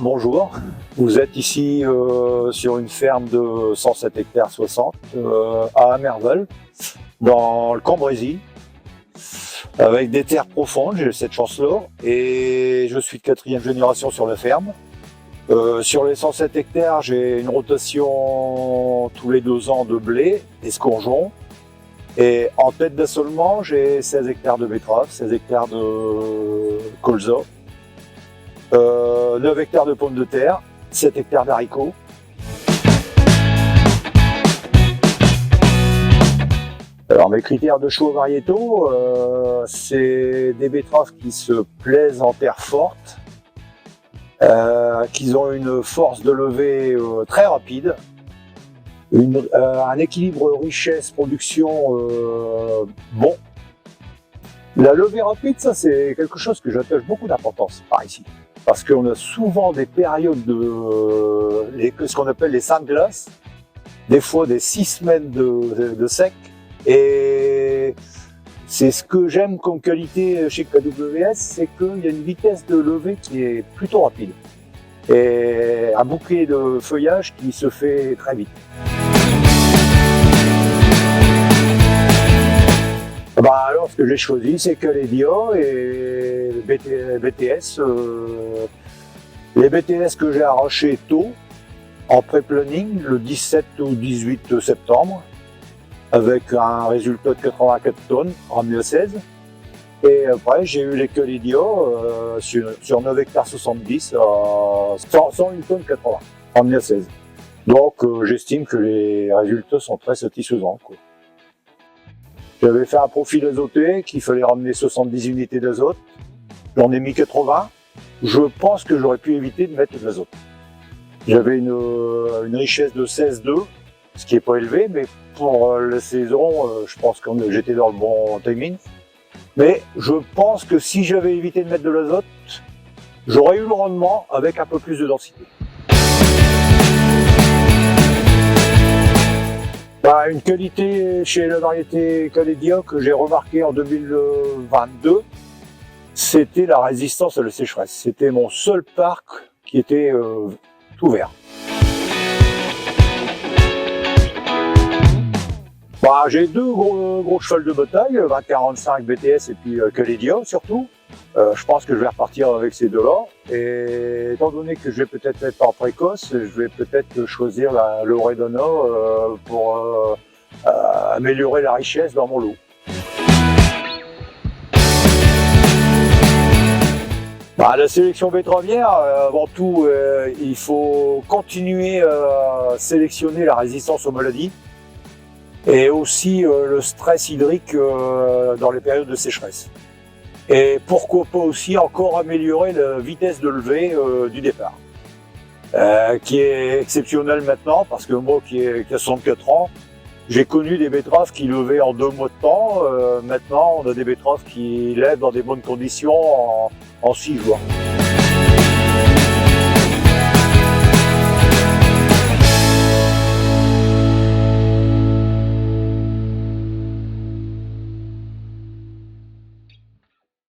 Bonjour, vous êtes ici sur une ferme de 107 hectares 60 à Amervel, dans le Cambrésis, avec des terres profondes, j'ai cette chance-là, et je suis de 4e génération sur la ferme. Sur les 107 hectares, j'ai une rotation tous les 2 ans de blé, escourgeon, et en tête d'assolement, j'ai 16 hectares de betteraves, 16 hectares de colza, 9 hectares de pommes de terre, 7 hectares d'haricots. Alors mes critères de choix variétaux, c'est des betteraves qui se plaisent en terre forte, qui ont une force de levée très rapide, un équilibre richesse-production bon. La levée rapide, ça c'est quelque chose que j'attache beaucoup d'importance par ici. Parce qu'on a souvent des périodes ce qu'on appelle les seins de glace, des fois des 6 semaines de sec. Et c'est ce que j'aime comme qualité chez KWS, c'est qu'il y a une vitesse de levée qui est plutôt rapide. Et un bouquet de feuillage qui se fait très vite. Alors ce que j'ai choisi, c'est que les Dio et les BTS. Les BTS que j'ai arrachés tôt, en pré-planning, le 17 ou 18 septembre, avec un résultat de 84 tonnes, ramené à 16. Et après, j'ai eu les Colidio sur 9 hectares 70, 101 tonnes 80, ramené à 16. Donc j'estime que les résultats sont très satisfaisants, quoi. J'avais fait un profil azoté qu'il fallait ramener 70 unités d'azote. J'en ai mis 80. Je pense que j'aurais pu éviter de mettre de l'azote. J'avais une richesse de 16,2, ce qui n'est pas élevé, mais pour la saison, je pense que j'étais dans le bon timing. Mais je pense que si j'avais évité de mettre de l'azote, j'aurais eu le rendement avec un peu plus de densité. Une qualité chez la variété Caledia que j'ai remarqué en 2022, c'était la résistance à la sécheresse. C'était mon seul parc qui était tout vert. J'ai 2 gros chevals de bataille, 2045 BTS et puis Caledia surtout. Je pense que je vais repartir avec ces deux-là. Et étant donné que je vais peut-être être en précoce, je vais peut-être choisir la Loredana pour améliorer la richesse dans mon lot. La sélection betteravière, avant tout, il faut continuer à sélectionner la résistance aux maladies et aussi le stress hydrique dans les périodes de sécheresse. Et pourquoi pas aussi encore améliorer la vitesse de levée du départ, qui est exceptionnelle maintenant, parce que moi qui ai 64 ans, j'ai connu des betteraves qui levaient en 2 mois de temps. Maintenant, on a des betteraves qui lèvent dans des bonnes conditions en 6 jours.